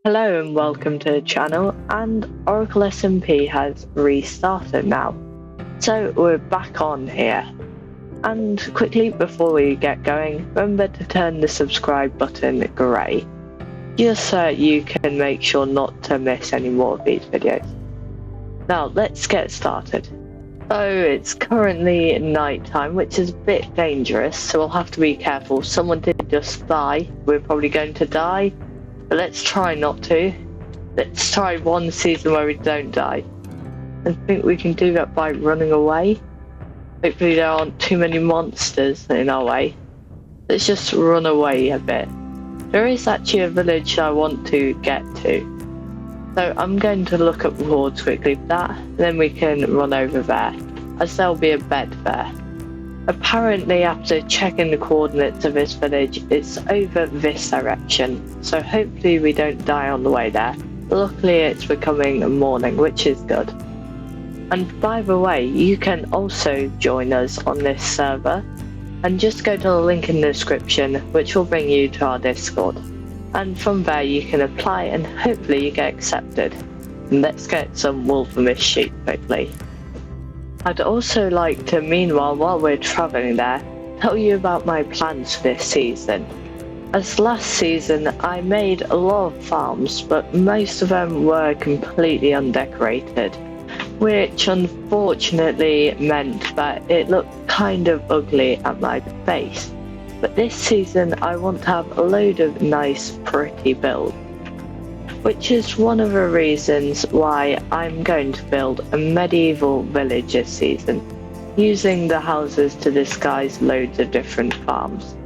Hello and welcome to the channel, and Oracle SMP has restarted now. So we're back on here. And quickly before we get going, remember to turn the subscribe button grey, just so you can make sure not to miss any more of these videos. Now let's get started. So it's currently night time, which is a bit dangerous, so we'll have to be careful. Someone did just die. We're probably going to die. But let's try not to. Let's try one season where we don't die. I think we can do that by running away. Hopefully there aren't too many monsters in our way. Let's just run away a bit. There is actually a village I want to get to. So I'm going to look up rewards quickly for that. Then we can run over there, as there'll be a bed there. Apparently, after checking the coordinates of this village, it's over this direction, so hopefully we don't die on the way there. Luckily it's becoming morning, which is good. And by the way, you can also join us on this server, and just go to the link in the description, which will bring you to our Discord. And from there you can apply and hopefully you get accepted. And let's get some wool from this sheep quickly. I'd also like to, meanwhile, while we're travelling there, tell you about my plans for this season. As last season, I made a lot of farms, but most of them were completely undecorated, which unfortunately meant that it looked kind of ugly at my base. But this season, I want to have a load of nice, pretty builds, which is one of the reasons why I'm going to build a medieval village this season, using the houses to disguise loads of different farms.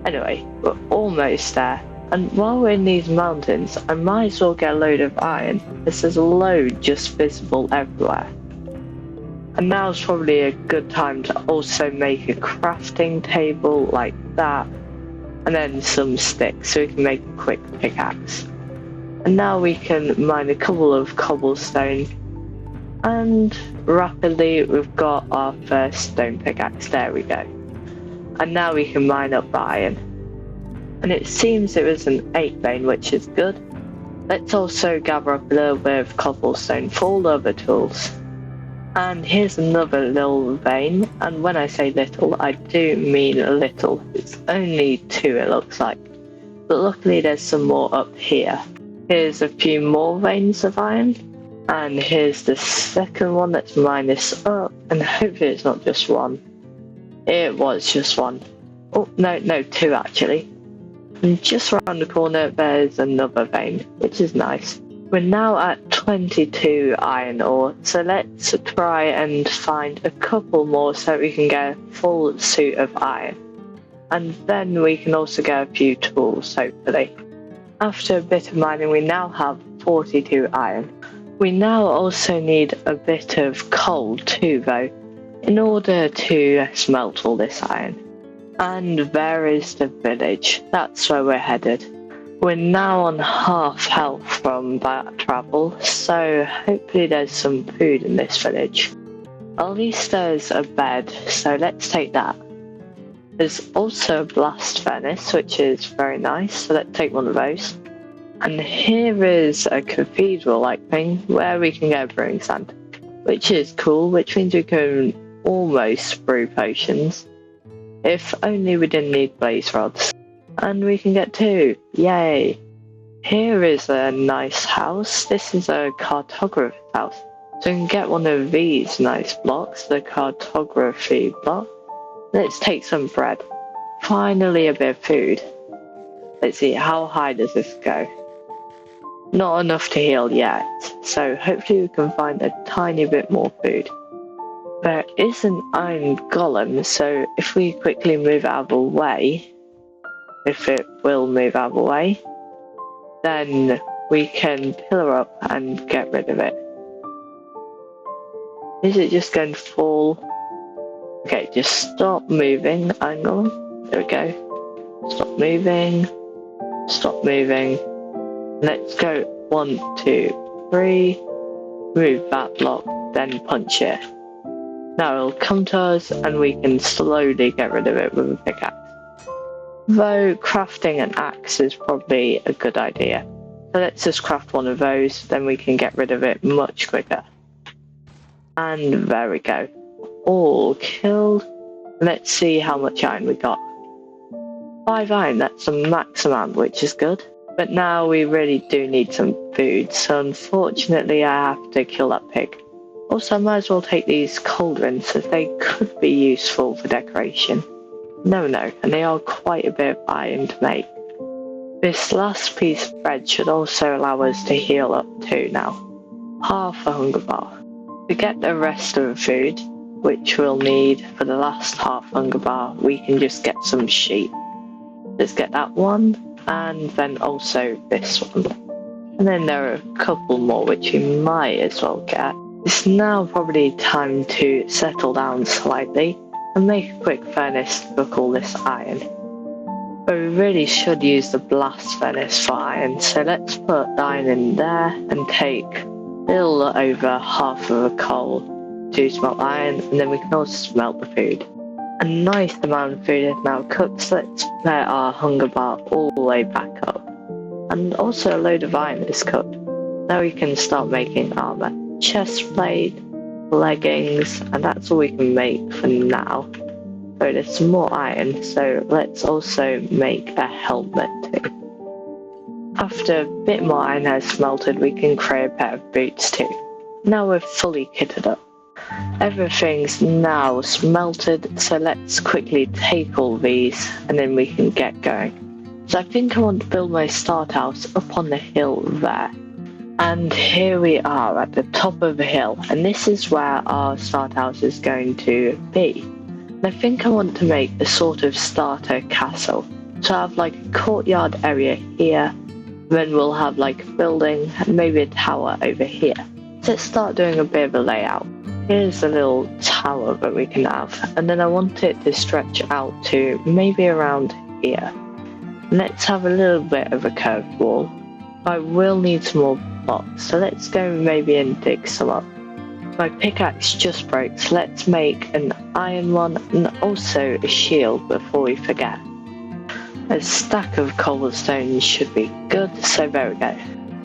Anyway, we're almost there, and while we're in these mountains, I might as well get a load of iron, as there's a load just visible everywhere. And now's probably a good time to also make a crafting table like that, and then some sticks so we can make a quick pickaxe. And now we can mine a couple of cobblestone, and rapidly we've got our first stone pickaxe. There we go. And now we can mine up the iron. And it seems it was an 8 vein, which is good. Let's also gather up a little bit of cobblestone for all the other tools. And here's another little vein, and when I say little, I do mean little. It's only 2 it looks like, but luckily there's some more up here. Here's a few more veins of iron, and here's the second one that's minus up, and hopefully it's not just one. It was just one. Oh, no, 2 actually. And just around the corner there's another vein, which is nice. We're now at 22 iron ore, so let's try and find a couple more so we can get a full suit of iron. And then we can also get a few tools, hopefully. After a bit of mining, we now have 42 iron. We now also need a bit of coal too, though, in order to smelt all this iron. And there is the village. That's where we're headed. We're now on half health from that travel, so hopefully there's some food in this village. At least there's a bed, so let's take that. There's also a blast furnace, which is very nice, so let's take one of those. And here is a cathedral-like thing where we can get brewing sand, which is cool, which means we can almost brew potions. If only we didn't need blaze rods. And we can get 2, yay! Here is a nice house. This is a cartographer's house, so we can get one of these nice blocks, the cartography block. Let's take some bread. Finally a bit of food. Let's see, how high does this go? Not enough to heal yet, so hopefully we can find a tiny bit more food. There is an iron golem, so if we quickly move out of the way, if it will move out of the way, then we can pillar up and get rid of it. Is it just going to fall? Okay, just stop moving, hang on, there we go. Stop moving, stop moving. Let's go 1, 2, 3, move that block, then punch it. Now it'll come to us and we can slowly get rid of it with a pickaxe. Though crafting an axe is probably a good idea. So let's just craft one of those, then we can get rid of it much quicker. And there we go. All killed. Let's see how much iron we got. 5 iron, that's the max amount, which is good. But now we really do need some food, so unfortunately I have to kill that pig. Also, I might as well take these cauldrons, as they could be useful for decoration. No, and they are quite a bit of iron to make. This last piece of bread should also allow us to heal up too now. Half a hunger bar. To get the rest of the food, which we'll need for the last half hunger bar, we can just get some sheep. Let's get that one, and then also this one. And then there are a couple more which we might as well get. It's now probably time to settle down slightly and make a quick furnace to cook all this iron. But we really should use the blast furnace for iron, so let's put the iron in there and take a little over half of a coal to smelt iron, and then we can also smelt the food. A nice amount of food is now cooked, so let's put our hunger bar all the way back up. And also a load of iron is cooked. Now we can start making armor, chest plate, leggings, and that's all we can make for now. So there's some more iron, so let's also make a helmet too. After a bit more iron has smelted, we can create a pair of boots too. Now we're fully kitted up. Everything's now smelted, so let's quickly take all these and then we can get going. So I think I want to build my start house up on the hill there. And here we are at the top of the hill, and this is where our start house is going to be. And I think I want to make a sort of starter castle. So I have like a courtyard area here, then we'll have like a building and maybe a tower over here. So let's start doing a bit of a layout. Here's a little tower that we can have, and then I want it to stretch out to maybe around here. Let's have a little bit of a curved wall. I will need some more blocks, so let's go maybe and dig some up. My pickaxe just broke, so let's make an iron one and also a shield before we forget. A stack of cobblestone should be good, so there we go.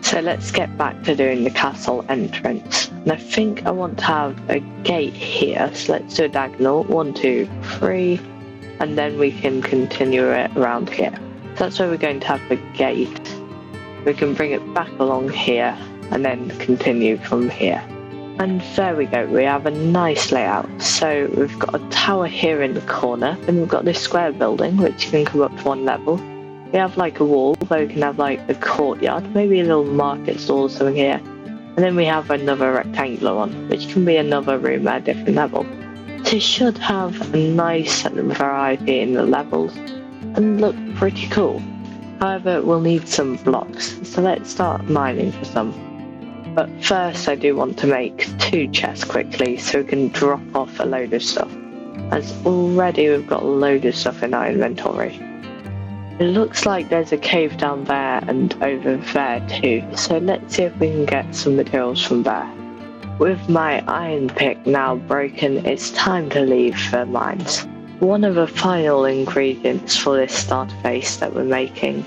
So let's get back to doing the castle entrance. And I think I want to have a gate here, so let's do a diagonal, 1, 2, 3, and then we can continue it around here. So that's where we're going to have the gate. We can bring it back along here and then continue from here. And there we go, we have a nice layout. So we've got a tower here in the corner, and we've got this square building which can come up to 1 level. We have like a wall where we can have like a courtyard, maybe a little market stall or something here. And then we have another rectangular one, which can be another room at a different level. So it should have a nice variety in the levels and look pretty cool. However, we'll need some blocks, so let's start mining for some. But first I do want to make 2 chests quickly so we can drop off a load of stuff, as already we've got a load of stuff in our inventory. It looks like there's a cave down there and over there too, so let's see if we can get some materials from there. With my iron pick now broken, it's time to leave the mines. One of the final ingredients for this starter base that we're making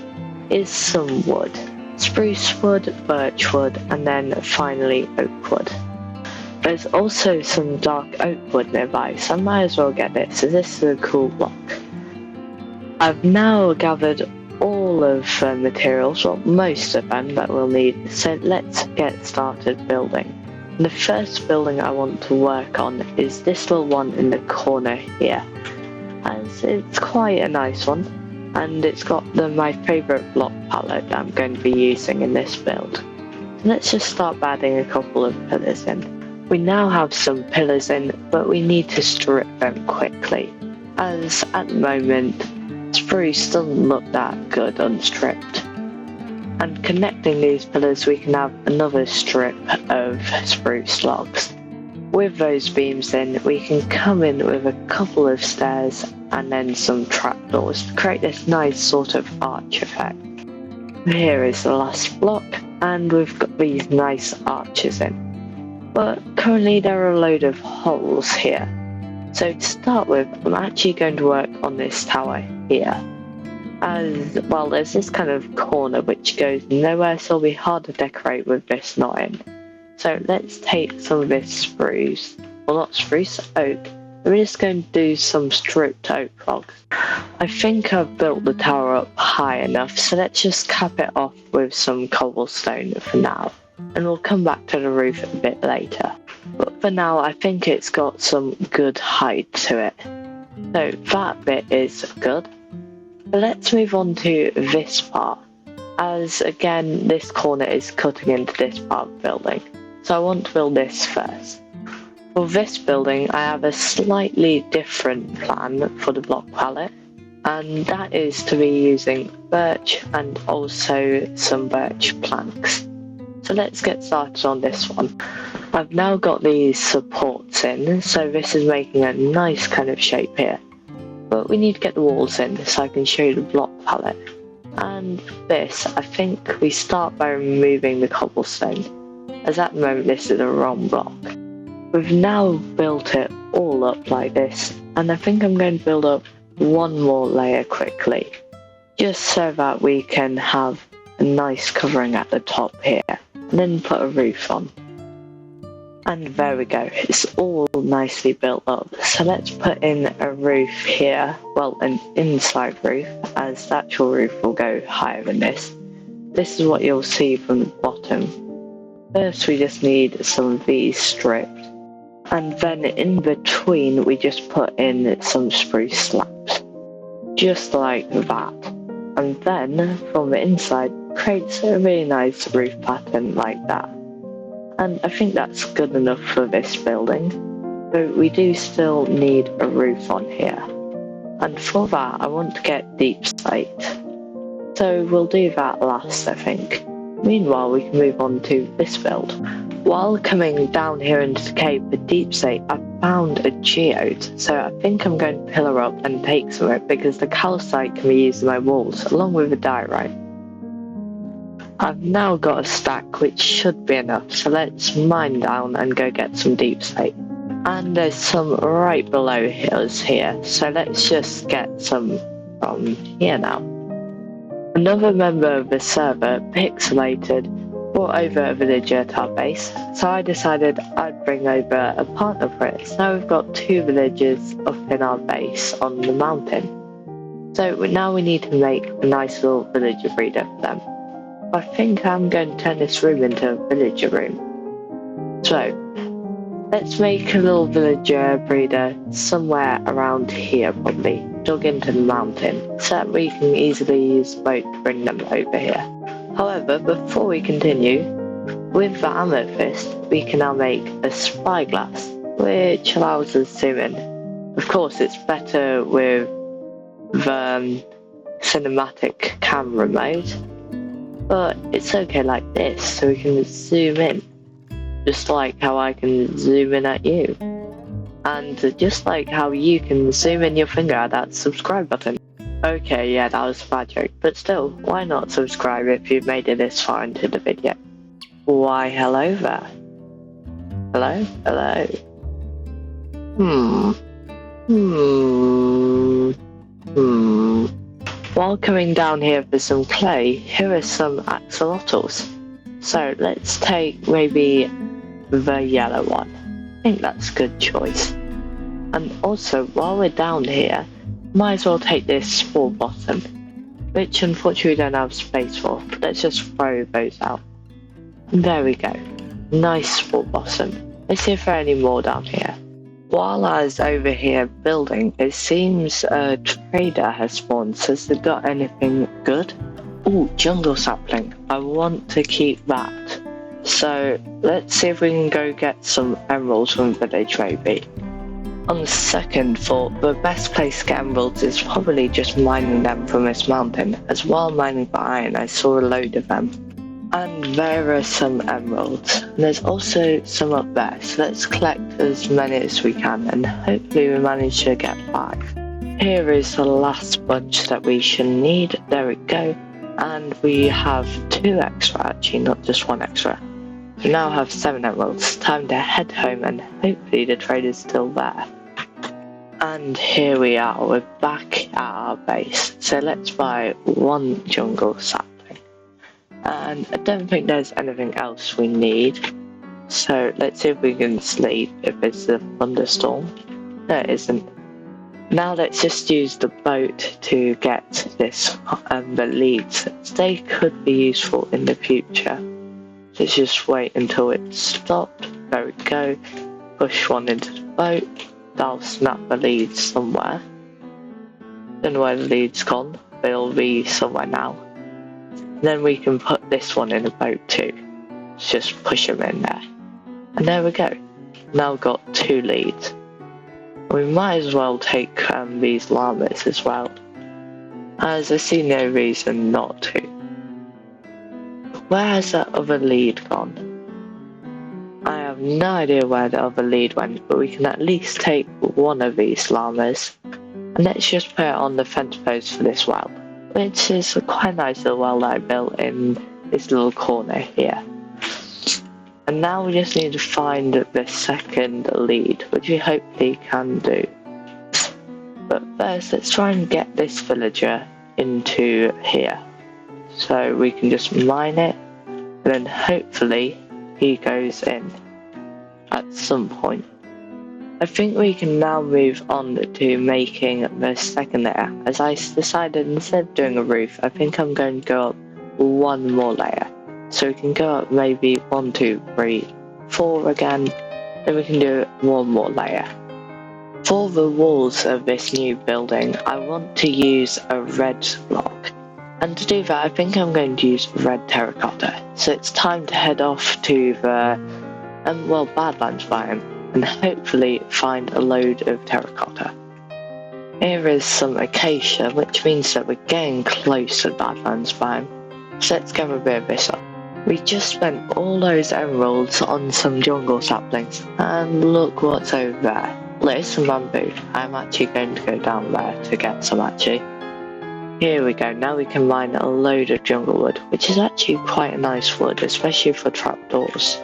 is some wood. Spruce wood, birch wood, and then finally oak wood. There's also some dark oak wood nearby, so I might as well get this, as this is a cool block. I've now gathered all of the materials, well most of them that we'll need, so let's get started building. And the first building I want to work on is this little one in the corner here, as it's quite a nice one, and it's got my favourite block palette that I'm going to be using in this build. So let's just start adding a couple of pillars in. We now have some pillars in, but we need to strip them quickly, as at the moment spruce doesn't look that good unstripped. And connecting these pillars we can have another strip of spruce logs. With those beams in, we can come in with a couple of stairs and then some trapdoors to create this nice sort of arch effect. Here is the last block, and we've got these nice arches in. But currently there are a load of holes here. So to start with, I'm actually going to work on this tower here. As well, there's this kind of corner which goes nowhere, so it'll be hard to decorate with this not in. So let's take some of this spruce, well not spruce, oak. We're just going to do some stripped oak logs. I think I've built the tower up high enough, so let's just cap it off with some cobblestone for now. And we'll come back to the roof a bit later. But for now, I think it's got some good height to it. So that bit is good. But let's move on to this part, as again, this corner is cutting into this part of the building. So I want to build this first. For this building, I have a slightly different plan for the block palette, and that is to be using birch and also some birch planks. So let's get started on this one. I've now got these supports in, so this is making a nice kind of shape here. But we need to get the walls in so I can show you the block palette. And this, I think we start by removing the cobblestone, as at the moment this is a wrong block. We've now built it all up like this, and I think I'm going to build up one more layer quickly, just so that we can have a nice covering at the top here, and then put a roof on. And there we go, it's all nicely built up. So let's put in a roof here, well, an inside roof, as the actual roof will go higher than this. This is what you'll see from the bottom. First we just need some of these stripped, and then in between we just put in some spruce slabs, just like that. And then from the inside creates a really nice roof pattern like that. And I think that's good enough for this building, but we do still need a roof on here. And for that, I want to get deep slate. So we'll do that last, I think. Meanwhile, we can move on to this build. While coming down here into the cave for deep slate, I found a geode. So I think I'm going to pillar up and take some of it, because the calcite can be used in my walls, along with the diorite. I've now got a stack which should be enough, so let's mine down and go get some deep slate. And there's some right below us here, so let's just get some from here now. Another member of the server, Pixelated, brought over a villager to our base, so I decided I'd bring over a partner for it. So now we've got 2 villagers up in our base on the mountain. So now we need to make a nice little villager breeder for them. I think I'm going to turn this room into a villager room. So, let's make a little villager breeder somewhere around here probably, dug into the mountain, so that we can easily use the boat to bring them over here. However, before we continue, with the amethyst, we can now make a spyglass, which allows us to zoom in. Of course, it's better with the cinematic camera mode, but it's okay like this, so we can zoom in, just like how I can zoom in at you, and just like how you can zoom in your finger at that subscribe button. Okay, yeah, that was a bad joke, but still, why not subscribe if you've made it this far into the video? Why, hello there. Hello? Hello? While coming down here for some clay, here are some axolotls. So let's take maybe the yellow one. I think that's a good choice. And also, while we're down here, might as well take this spore bottom, which unfortunately we don't have space for, but let's just throw those out. And there we go. Nice spore bottom. Let's see if there are any more down here. While I was over here building, it seems a trader has spawned. So has they got anything good? Ooh, jungle sapling. I want to keep that. So let's see if we can go get some emeralds from village maybe. On the second thought, the best place to get emeralds is probably just mining them from this mountain, as while mining for iron I saw a load of them. And there are some emeralds. And there's also some up there, so let's collect as many as we can, and hopefully we manage to get 5. Here is the last bunch that we should need. There we go. And we have 2 extra, actually, not just 1 extra. We now have 7 emeralds. Time to head home, and hopefully the trader's still there. And here we are, we're back at our base. So let's buy one jungle sapling. And I don't think there's anything else we need. So let's see if we can sleep if it's a thunderstorm. No, it isn't. Now let's just use the boat to get this the leads. They could be useful in the future. Let's just wait until it's stopped. There we go. Push one into the boat. That'll snap the leads somewhere. Don't know where the lead's gone. They'll be somewhere now. Then we can put this one in the boat too. Let's just push them in there. And there we go. Now we've got 2 leads. We might as well take these llamas as well, as I see no reason not to. Where has that other lead gone? I have no idea where the other lead went, but we can at least take one of these llamas. And let's just put it on the fence post for this well, which is a quite nice little well that I built in this little corner here. And now we just need to find the second lead, which we hopefully can do. But first, let's try and get this villager into here. So we can just mine it, and then hopefully he goes in at some point. I think we can now move on to making the second layer. As I decided, instead of doing a roof, I think I'm going to go up one more layer. So we can go up maybe 1, 2, 3, 4 again, then we can do one more layer. For the walls of this new building, I want to use a red block. And to do that, I think I'm going to use red terracotta. So it's time to head off to the, Badlands biome, and hopefully find a load of terracotta. Here is some acacia, which means that we're getting close to Badlands biome. So let's gather a bit of this up. We just spent all those emeralds on some jungle saplings, and look what's over there. There's some bamboo. I'm actually going to go down there to get some actually. Here we go, now we can mine a load of jungle wood, which is actually quite a nice wood, especially for trapdoors.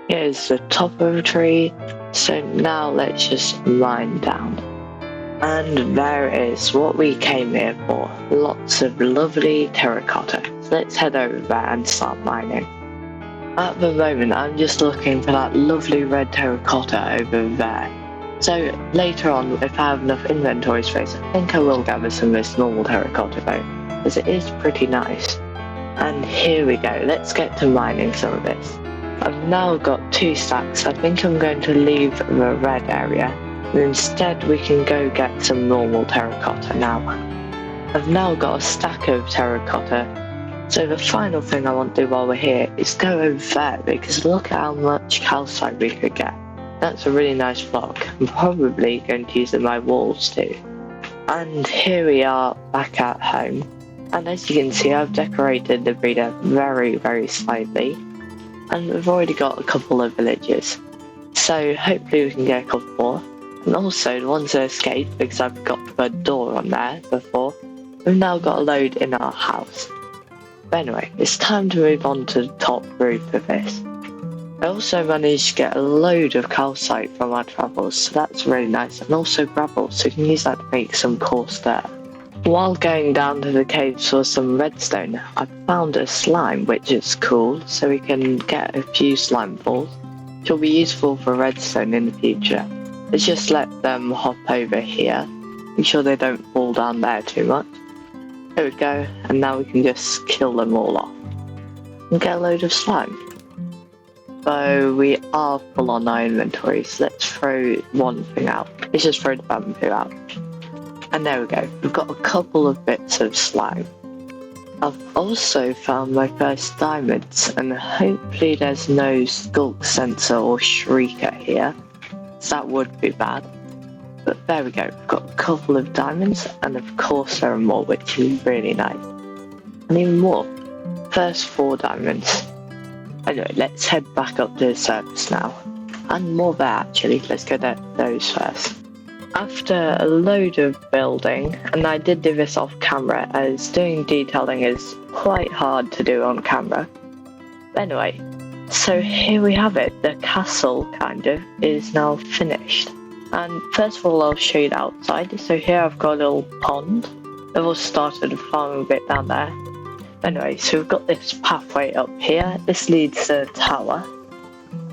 Here's the top of a tree, so now let's just mine down. And there is what we came here for, lots of lovely terracotta. So let's head over there and start mining. At the moment I'm just looking for that lovely red terracotta over there. So later on, if I have enough inventory space, I think I will gather some of this normal terracotta though, because it is pretty nice. And here we go, let's get to mining some of this. I've now got 2 stacks. I think I'm going to leave the red area. And instead we can go get some normal terracotta now. I've now got a stack of terracotta, so the final thing I want to do while we're here is go over there, because look at how much calcite we could get. That's a really nice block. I'm probably going to use it in my walls too. And here we are back at home, and as you can see I've decorated the breeder very slightly, and we've already got a couple of villagers, so hopefully we can get a couple more. And also the ones that escaped, because I've got the door on there before, we've now got a load in our house. But anyway, it's time to move on to the top roof of this. I also managed to get a load of calcite from our travels, so that's really nice, and also gravel, so you can use that to make some coarse dirt. While going down to the caves for some redstone, I found a slime, which is cool, so we can get a few slime balls, which will be useful for redstone in the future. Let's just let them hop over here. Make sure they don't fall down there too much. There we go, and now we can just kill them all off. And get a load of slime. So we are full on our inventory, so let's throw one thing out. Let's just throw the bamboo out. And there we go, we've got a couple of bits of slime. I've also found my first diamonds, and hopefully there's no skulk sensor or shrieker here. That would be bad, but there we go, we've got a couple of diamonds, and of course there are more, which is really nice. And even more, first 4 diamonds. Anyway, let's head back up to the surface now, and more there actually. Let's go to those first. After a load of building, and I did do this off camera as doing detailing is quite hard to do on camera. But anyway, so here we have it, the castle kind of is now finished. And first of all, I'll show you the outside. So here I've got a little pond. I've also started a farming bit down there. Anyway, so we've got this pathway up here. This leads to the tower.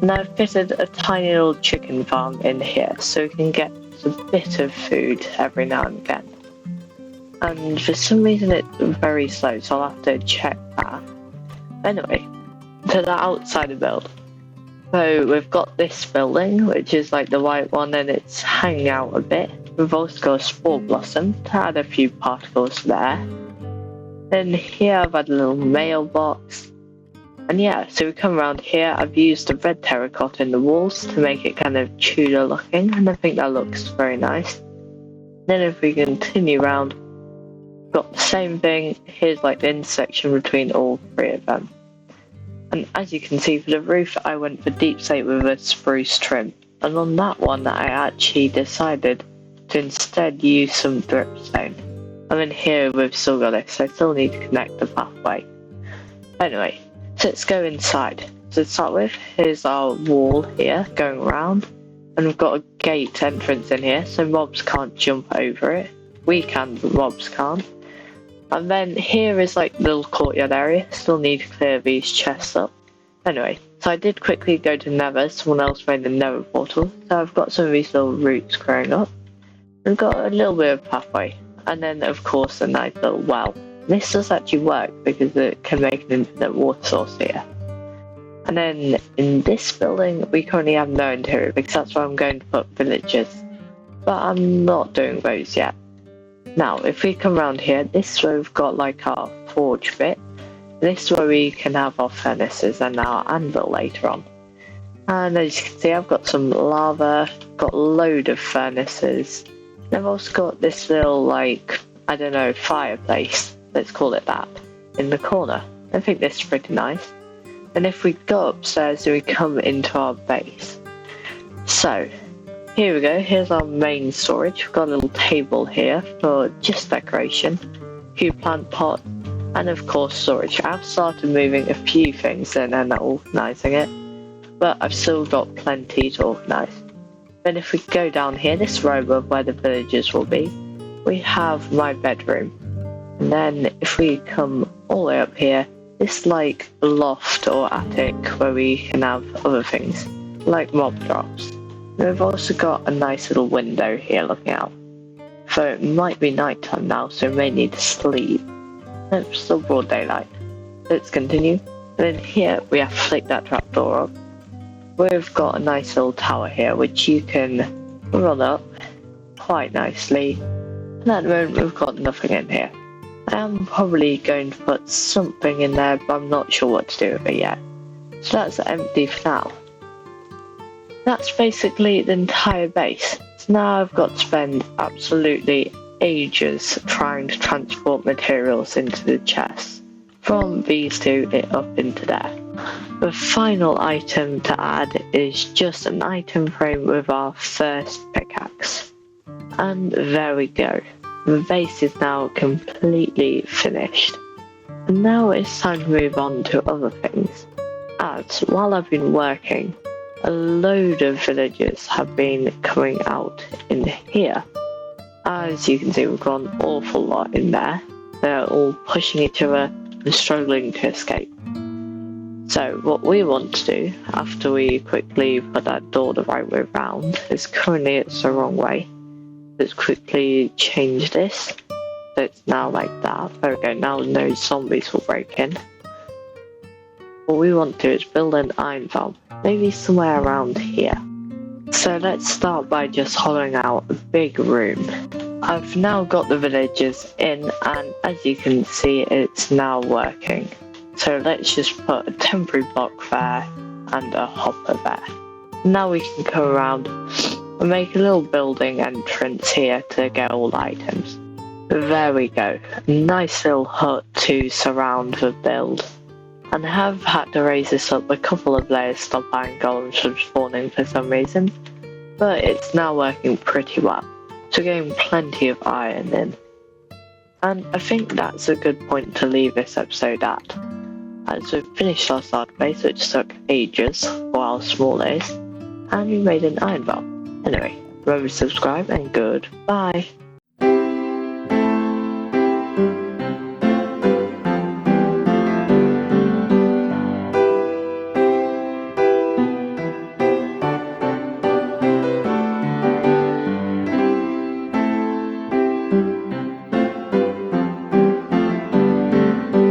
And I've fitted a tiny little chicken farm in here so we can get a bit of food every now and again. And for some reason it's very slow, so I'll have to check that. Anyway, to the outside of the build. So we've got this building, which is like the white one, and it's hanging out a bit. We've also got a spore blossom to add a few particles there. Then here I've had a little mailbox. And yeah, so we come around here. I've used the red terracotta in the walls to make it kind of Tudor looking, and I think that looks very nice. Then if we continue around, got the same thing. Here's like the intersection between all three of them. And as you can see, for the roof, I went for deep slate with a spruce trim. And on that one, I actually decided to instead use some dripstone. And then here we've still got this, so I still need to connect the pathway. Anyway, so let's go inside. So to start with, here's our wall here going around. And we've got a gate entrance in here, so mobs can't jump over it. We can, but mobs can't. And then here is like the little courtyard area. Still need to clear these chests up. Anyway, so I did quickly go to Nether. Someone else made the Nether portal. So I've got some of these little roots growing up. We've got a little bit of pathway. And then of course a nice little well. This does actually work because it can make an infinite water source here. And then in this building, we currently have no interior because that's where I'm going to put villagers. But I'm not doing those yet. Now, if we come around here, this is where we've got like our forge bit. This is where we can have our furnaces and our anvil later on. And as you can see, I've got some lava, got a load of furnaces. And I've also got this little like, I don't know, fireplace, let's call it that, in the corner. I think this is pretty nice. And if we go upstairs, we come into our base. So, here we go, here's our main storage. We've got a little table here for just decoration, a few plant pots, and of course storage. I've started moving a few things in and organising it, but I've still got plenty to organise. Then if we go down here, this row of where the villagers will be, we have my bedroom. And then if we come all the way up here, this like loft or attic where we can have other things, like mob drops. We've also got a nice little window here looking out. So it might be nighttime now, so we may need to sleep. It's still broad daylight. Let's continue. And then here we have to flick that trapdoor up. We've got a nice little tower here which you can run up quite nicely. And at the moment we've got nothing in here. I'm probably going to put something in there, but I'm not sure what to do with it yet. So that's empty for now. That's basically the entire base. So now I've got to spend absolutely ages trying to transport materials into the chests. From these two up into there. The final item to add is just an item frame with our first pickaxe. And there we go. The base is now completely finished. And now it's time to move on to other things. As while I've been working, a load of villagers have been coming out in here. As you can see, we've got an awful lot in there. They're all pushing each other and struggling to escape. So what we want to do, after we quickly put that door the right way around, is currently it's the wrong way. Let's quickly change this, so it's now like that. There we go, now no zombies will break in. What we want to do is build an iron farm, maybe somewhere around here. So let's start by just hollowing out a big room. I've now got the villagers in, and as you can see, it's now working. So let's just put a temporary block there and a hopper there. Now we can come around and make a little building entrance here to get all the items. There we go, a nice little hut to surround the build. And I have had to raise this up a couple of layers to stop iron golems from spawning for some reason, but it's now working pretty well. So getting plenty of iron in. And I think that's a good point to leave this episode at. As we've finished our start base, which took ages for how small it is, and we made an iron bar. Anyway, Remember to subscribe and goodbye.